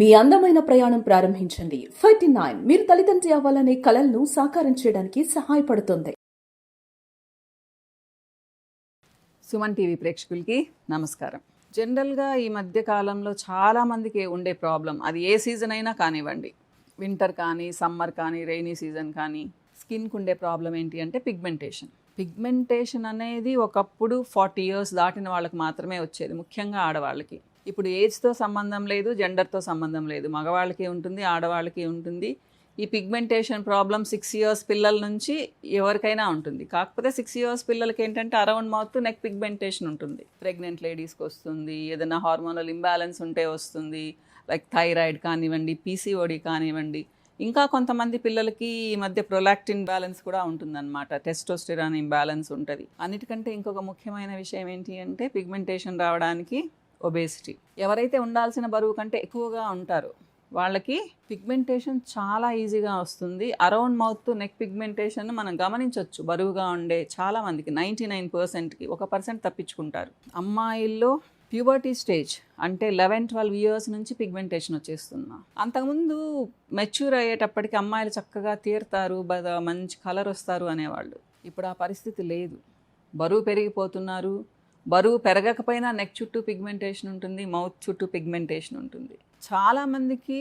మీ అందమైన ప్రయాణం ప్రారంభించండి. 39 మీరు తల్లిదండ్రి అవ్వాలనే కలలను సాకారం చేయడానికి సహాయపడుతుంది. సుమన్ టీవీ ప్రేక్షకులకి నమస్కారం. జనరల్గా ఈ మధ్య కాలంలో చాలామందికి ఉండే ప్రాబ్లం, అది ఏ సీజన్ అయినా కానివ్వండి, వింటర్ కానీ, సమ్మర్ కానీ, రెయినీ సీజన్ కానీ, స్కిన్కి ఉండే ప్రాబ్లం ఏంటి అంటే పిగ్మెంటేషన్. పిగ్మెంటేషన్ అనేది ఒకప్పుడు 40 years దాటిన వాళ్ళకి మాత్రమే వచ్చేది, ముఖ్యంగా ఆడవాళ్ళకి. ఇప్పుడు ఏజ్తో సంబంధం లేదు, జెండర్తో సంబంధం లేదు, మగవాళ్ళకి ఉంటుంది, ఆడవాళ్ళకి ఉంటుంది. ఈ పిగ్మెంటేషన్ ప్రాబ్లం 6 years పిల్లల నుంచి ఎవరికైనా ఉంటుంది. కాకపోతే 6 years పిల్లలకి ఏంటంటే అరౌండ్ మౌత్ నెక్ పిగ్మెంటేషన్ ఉంటుంది. ప్రెగ్నెంట్ లేడీస్కి వస్తుంది, ఏదైనా హార్మోనల్ ఇంబ్యాలెన్స్ ఉంటే వస్తుంది, లైక్ థైరాయిడ్ కానివ్వండి, పీసీఓడి కానివ్వండి. ఇంకా కొంతమంది పిల్లలకి ఈ మధ్య ప్రొలాక్టిన్ బ్యాలెన్స్ కూడా ఉంటుందన్నమాట, టెస్టోస్టెరాన్ ఇంబ్యాలెన్స్ ఉంటుంది. అన్నిటికంటే ఇంకొక ముఖ్యమైన విషయం ఏంటి అంటే పిగ్మెంటేషన్ రావడానికి ఒబేసిటీ. ఎవరైతే ఉండాల్సిన బరువు కంటే ఎక్కువగా ఉంటారో వాళ్ళకి పిగ్మెంటేషన్ చాలా ఈజీగా వస్తుంది. అరౌండ్ మౌత్ నెక్ పిగ్మెంటేషన్ మనం గమనించవచ్చు. బరువుగా ఉండే చాలామందికి 99%కి 1% తప్పించుకుంటారు. అమ్మాయిల్లో ప్యూబర్టీ స్టేజ్ అంటే 11-12 years నుంచి పిగ్మెంటేషన్ వచ్చేస్తున్నా. అంతకుముందు మెచ్యూర్ అయ్యేటప్పటికి అమ్మాయిలు చక్కగా తీరుతారు, మంచి కలర్ వస్తారు అనేవాళ్ళు. ఇప్పుడు ఆ పరిస్థితి లేదు. బరువు పెరిగిపోతున్నారు. బరువు పెరగకపోయినా నెక్ చుట్టూ పిగ్మెంటేషన్ ఉంటుంది, మౌత్ చుట్టూ పిగ్మెంటేషన్ ఉంటుంది. చాలామందికి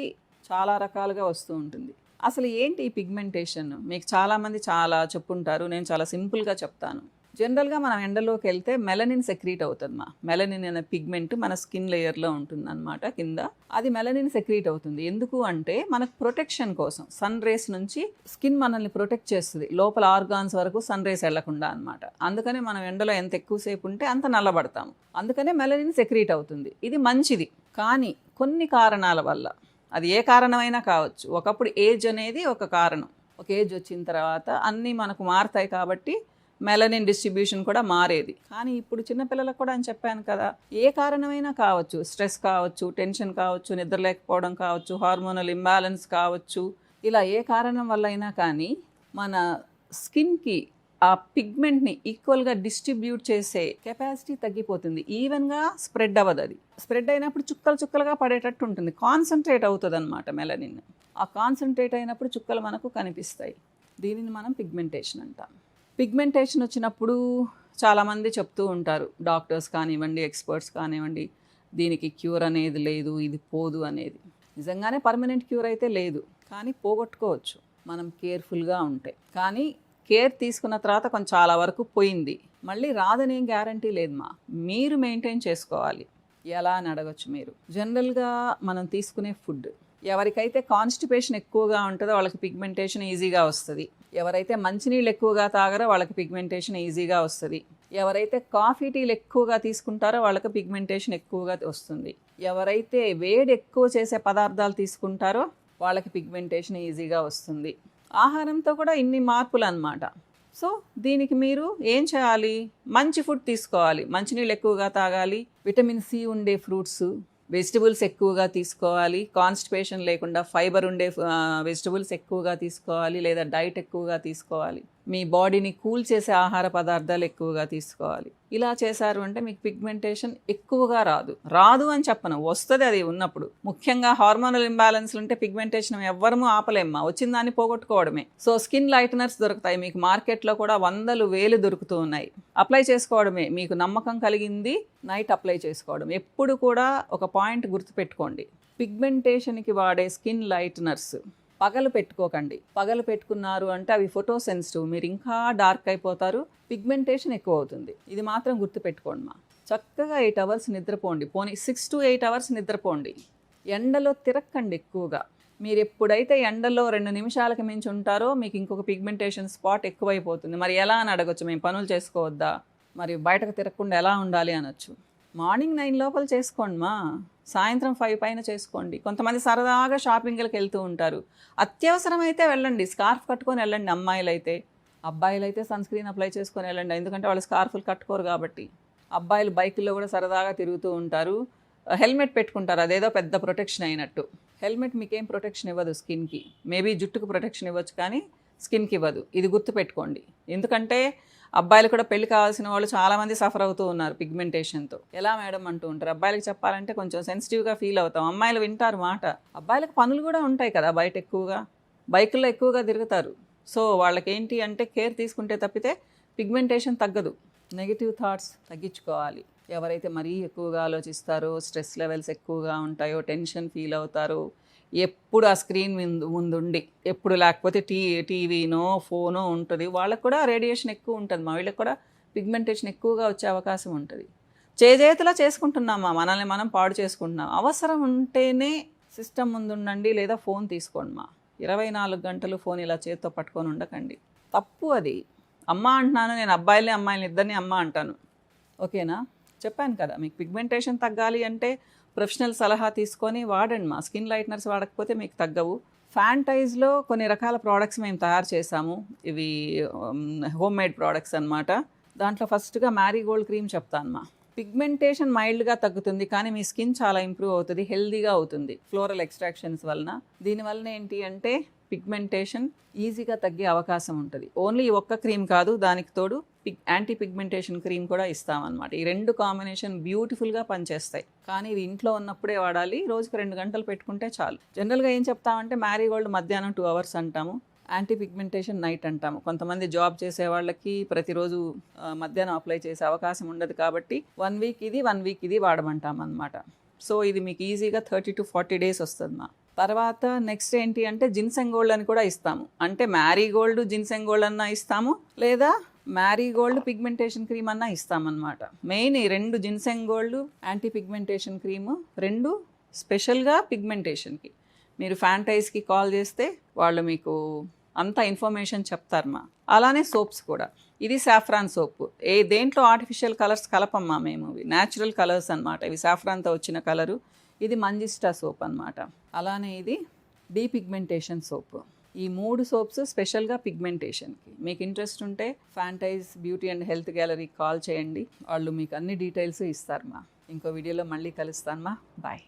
చాలా రకాలుగా వస్తూ ఉంటుంది. అసలు ఏంటి ఈ పిగ్మెంటేషన్? మీకు చాలామంది చాలా చెప్పుంటారు, నేను చాలా సింపుల్గా చెప్తాను. జనరల్గా మనం ఎండలోకి వెళ్తే మెలనిన్ సెక్రీట్ అవుతుంది. మెలనిన్ అనే పిగ్మెంట్ మన స్కిన్ లేయర్లో ఉంటుంది అనమాట, కింద. అది మెలనిన్ సెక్రీట్ అవుతుంది. ఎందుకు అంటే మనకు ప్రొటెక్షన్ కోసం, సన్ రేస్ నుంచి స్కిన్ మనల్ని ప్రొటెక్ట్ చేస్తుంది, లోపల ఆర్గాన్స్ వరకు సన్ రేస్ వెళ్లకుండా అనమాట. అందుకనే మనం ఎండలో ఎంత ఎక్కువసేపు ఉంటే అంత నల్లబడతాము. అందుకనే మెలనిన్ సెక్రీట్ అవుతుంది. ఇది మంచిది. కానీ కొన్ని కారణాల వల్ల, అది ఏ కారణమైనా కావచ్చు, ఒకప్పుడు ఏజ్ అనేది ఒక కారణం. ఒక ఏజ్ వచ్చిన తర్వాత అన్నీ మనకు మారుతాయి కాబట్టి మెలనిన్ డిస్ట్రిబ్యూషన్ కూడా మారేది. కానీ ఇప్పుడు చిన్నపిల్లలకు కూడా అని చెప్పాను కదా, ఏ కారణమైనా కావచ్చు, స్ట్రెస్ కావచ్చు, టెన్షన్ కావచ్చు, నిద్ర లేకపోవడం కావచ్చు, హార్మోనల్ ఇంబ్యాలెన్స్ కావచ్చు, ఇలా ఏ కారణం వల్ల అయినా కానీ మన స్కిన్కి ఆ పిగ్మెంట్ని ఈక్వల్గా డిస్ట్రిబ్యూట్ చేసే కెపాసిటీ తగ్గిపోతుంది. ఈవెన్గా స్ప్రెడ్ అవ్వదు. అది స్ప్రెడ్ అయినప్పుడు చుక్కలు చుక్కలుగా పడేటట్టు ఉంటుంది, కాన్సన్ట్రేట్ అవుతుంది అనమాట మెలనిన్. ఆ కాన్సన్ట్రేట్ అయినప్పుడు చుక్కలు మనకు కనిపిస్తాయి. దీనిని మనం పిగ్మెంటేషన్ అంటాం. పిగ్మెంటేషన్ వచ్చినప్పుడు చాలామంది చెప్తూ ఉంటారు, డాక్టర్స్ కానివ్వండి, ఎక్స్పర్ట్స్ కానివ్వండి, దీనికి క్యూర్ అనేది లేదు, ఇది పోదు అనేది. నిజంగానే పర్మనెంట్ క్యూర్ అయితే లేదు, కానీ పోగొట్టుకోవచ్చు మనం కేర్ఫుల్గా ఉంటే. కానీ కేర్ తీసుకున్న తర్వాత కొంచెం చాలా వరకు పోయింది, మళ్ళీ రాదని ఏం గ్యారంటీ లేదు. మీరు మెయింటైన్ చేసుకోవాలి. ఎలా అని అడగచ్చు మీరు. జనరల్గా మనం తీసుకునే ఫుడ్, ఎవరికైతే కాన్స్టిపేషన్ ఎక్కువగా ఉంటుందో వాళ్ళకి పిగ్మెంటేషన్ ఈజీగా వస్తుంది. ఎవరైతే మంచినీళ్ళు ఎక్కువగా తాగారో వాళ్ళకి పిగ్మెంటేషన్ ఈజీగా వస్తుంది. ఎవరైతే కాఫీ టీలు ఎక్కువగా తీసుకుంటారో వాళ్ళకి పిగ్మెంటేషన్ ఎక్కువగా వస్తుంది. ఎవరైతే వేడి ఎక్కువ చేసే పదార్థాలు తీసుకుంటారో వాళ్ళకి పిగ్మెంటేషన్ ఈజీగా వస్తుంది. ఆహారంతో కూడా ఇన్ని మార్పులు అన్నమాట. సో దీనికి మీరు ఏం చేయాలి? మంచి ఫుడ్ తీసుకోవాలి, మంచినీళ్ళు ఎక్కువగా తాగాలి, విటమిన్ సి ఉండే ఫ్రూట్స్, వెజిటబుల్స్ ఎక్కువగా తీసుకోవాలి, కాన్స్టిపేషన్ లేకుండా ఫైబర్ ఉండే వెజిటబుల్స్ ఎక్కువగా తీసుకోవాలి, లేదా డైట్ ఎక్కువగా తీసుకోవాలి, మీ బాడీని కూల్ చేసే ఆహార పదార్థాలు ఎక్కువగా తీసుకోవాలి. ఇలా చేశారు అంటే మీకు పిగ్మెంటేషన్ ఎక్కువగా రాదు అని చెప్పను, వస్తుంది అది ఉన్నప్పుడు. ముఖ్యంగా హార్మోనల్ ఇంబ్యాలెన్స్లు ఉంటే పిగ్మెంటేషన్ ఎవ్వరము ఆపలేమ్మా, వచ్చిన దాన్ని పోగొట్టుకోవడమే. సో స్కిన్ లైటనర్స్ దొరుకుతాయి మీకు మార్కెట్లో కూడా, 100,000 దొరుకుతూ ఉన్నాయి. అప్లై చేసుకోవడమే, మీకు నమ్మకం కలిగింది నైట్ అప్లై చేసుకోవడం. ఎప్పుడు కూడా ఒక పాయింట్ గుర్తుపెట్టుకోండి, పిగ్మెంటేషన్కి వాడే స్కిన్ లైటనర్స్ పగలు పెట్టుకోకండి. పగలు పెట్టుకున్నారు అంటే అవి ఫోటో సెన్సిటివ్, మీరు ఇంకా డార్క్ అయిపోతారు, పిగ్మెంటేషన్ ఎక్కువ అవుతుంది. ఇది మాత్రం గుర్తుపెట్టుకోండి. చక్కగా 8 hours నిద్రపోండి, పోనీ 6 to 8 hours నిద్రపోండి. ఎండలో తిరక్కండి ఎక్కువగా. మీరు ఎప్పుడైతే ఎండలో 2 నిమిషాలకు మించి ఉంటారో మీకు ఇంకొక పిగ్మెంటేషన్ స్పాట్ ఎక్కువైపోతుంది. మరి ఎలా అని అడగచ్చు, మేము పనులు చేసుకోవద్దా, మరి బయటకు తిరగకుండా ఎలా ఉండాలి అనొచ్చు. మార్నింగ్ 9 లోపల చేసుకోండి సాయంత్రం 5 పైన చేసుకోండి. కొంతమంది సరదాగా షాపింగ్లకు వెళ్తూ ఉంటారు, అత్యవసరమైతే వెళ్ళండి, స్కార్ఫ్ కట్టుకొని వెళ్ళండి. అమ్మాయిలైతే, అబ్బాయిలైతే సన్ స్క్రీన్ అప్లై చేసుకొని వెళ్ళండి, ఎందుకంటే వాళ్ళు స్కార్ఫ్లు కట్టుకోరు కాబట్టి. అబ్బాయిలు బైకుల్లో కూడా సరదాగా తిరుగుతూ ఉంటారు, హెల్మెట్ పెట్టుకుంటారు, అదేదో పెద్ద ప్రొటెక్షన్ అయినట్టు. హెల్మెట్ మీకేం ప్రొటెక్షన్ ఇవ్వదు స్కిన్కి, మేబీ జుట్టుకు ప్రొటెక్షన్ ఇవ్వచ్చు కానీ స్కిన్కి ఇవ్వదు. ఇది గుర్తుపెట్టుకోండి. ఎందుకంటే అబ్బాయిలు కూడా పెళ్లి కావాల్సిన వాళ్ళు చాలామంది సఫర్ అవుతూ ఉన్నారు పిగ్మెంటేషన్తో. ఎలా మేడం అంటూ ఉంటారు. అబ్బాయిలకి చెప్పాలంటే కొంచెం సెన్సిటివ్గా ఫీల్ అవుతాం. అమ్మాయిలు వింటారు మాట. అబ్బాయిలకు పనులు కూడా ఉంటాయి కదా బయట, ఎక్కువగా బైకుల్లో ఎక్కువగా తిరుగుతారు. సో వాళ్ళకి ఏంటి అంటే కేర్ తీసుకుంటే తప్పితే పిగ్మెంటేషన్ తగ్గదు. నెగిటివ్ థాట్స్ తగ్గించుకోవాలి. ఎవరైతే మరీ ఎక్కువగా ఆలోచిస్తారో, స్ట్రెస్ లెవెల్స్ ఎక్కువగా ఉంటాయో, టెన్షన్ ఫీల్ అవుతారో, ఎప్పుడు ఆ స్క్రీన్ ముందుండి ఎప్పుడు లేకపోతే టీవీనో ఫోనో ఉంటుంది, వాళ్ళకు కూడా రేడియేషన్ ఎక్కువ ఉంటుంది. మా వీళ్ళకి కూడా పిగ్మెంటేషన్ ఎక్కువగా వచ్చే అవకాశం ఉంటుంది. చేతులా చేసుకుంటున్నామా, మనల్ని మనం పాడు చేసుకుంటున్నాం. అవసరం ఉంటేనే సిస్టమ్ ముందు ఉండండి, లేదా ఫోన్ తీసుకోండి. 24 గంటలు ఫోన్ ఇలా చేతితో పట్టుకొని ఉండకండి. తప్పు అది. అమ్మ అంటున్నాను నేను, అమ్మాయిల్ని ఇద్దరిని అమ్మ అంటాను. ఓకేనా? చెప్పాను కదా, మీకు పిగ్మెంటేషన్ తగ్గాలి అంటే ప్రొఫెషనల్ సలహా తీసుకొని వాడండి. స్కిన్ లైట్నర్స్ వాడకపోతే మీకు తగ్గవు. ఫ్యాంటైజ్లో కొన్ని రకాల ప్రోడక్ట్స్ మేము తయారు చేసాము. ఇవి హోమ్ మేడ్ ప్రోడక్ట్స్ అనమాట. దాంట్లో ఫస్ట్గా మ్యారీగోల్డ్ క్రీమ్ చెప్తాను. పిగ్మెంటేషన్ మైల్డ్గా తగ్గుతుంది, కానీ మీ స్కిన్ చాలా ఇంప్రూవ్ అవుతుంది, హెల్దీగా అవుతుంది ఫ్లోరల్ ఎక్స్ట్రాక్షన్స్ వలన. దీనివలన ఏంటి అంటే పిగ్మెంటేషన్ ఈజీగా తగ్గే అవకాశం ఉంటుంది. ఓన్లీ ఈ ఒక్క క్రీమ్ కాదు, దానికి తోడు యాంటీ పిగ్మెంటేషన్ క్రీమ్ కూడా ఇస్తామన్నమాట. ఈ 2 కాంబినేషన్ బ్యూటిఫుల్గా పనిచేస్తాయి. కానీ ఇవి ఇంట్లో ఉన్నప్పుడే వాడాలి. రోజుకు 2 గంటలు పెట్టుకుంటే చాలు. జనరల్గా ఏం చెప్తామంటే మ్యారీగోల్డ్ మధ్యాహ్నం 2 hours అంటాము, యాంటీ పిగ్మెంటేషన్ నైట్ అంటాము. కొంతమంది జాబ్ చేసే వాళ్ళకి ప్రతిరోజు మధ్యాహ్నం అప్లై చేసే అవకాశం ఉండదు కాబట్టి 1 week ఇది 1 week ఇది వాడమంటాం అన్నమాట. సో ఇది మీకు ఈజీగా 30 to 40 days వస్తుంది. తర్వాత నెక్స్ట్ ఏంటి అంటే జిన్సెంగోల్డ్ అని కూడా ఇస్తాము. అంటే మ్యారీగోల్డ్ జిన్సెంగోల్డ్ అన్నా ఇస్తాము, లేదా మ్యారీగోల్డ్ పిగ్మెంటేషన్ క్రీమ్ అన్నా ఇస్తామన్నమాట. మెయిన్ ఈ 2 జిన్సెంగోల్డ్ యాంటీ పిగ్మెంటేషన్ క్రీము 2 స్పెషల్గా పిగ్మెంటేషన్కి. మీరు ఫ్యాంటైజ్కి కాల్ చేస్తే వాళ్ళు మీకు అంత ఇన్ఫర్మేషన్ చెప్తారు. అలానే సోప్స్ కూడా. ఇది సాఫ్రాన్ సోప్. దేంట్లో ఆర్టిఫిషియల్ కలర్స్ కలపమ్మా మేము, ఇవి న్యాచురల్ కలర్స్ అనమాట. ఇవి సాఫ్రాన్తో వచ్చిన కలరు. ఇది మంజిస్టా సోప్ అనమాట. అలానే ఇది డీపిగ్మెంటేషన్ సోప్. ఈ 3 సోప్స్ స్పెషల్గా పిగ్మెంటేషన్కి. మీకు ఇంట్రెస్ట్ ఉంటే ఫ్యాంటైజ్ బ్యూటీ అండ్ హెల్త్ గ్యాలరీకి కాల్ చేయండి, వాళ్ళు మీకు అన్ని డీటెయిల్స్ ఇస్తారు. ఇంకో వీడియోలో మళ్ళీ కలుస్తాను. బాయ్.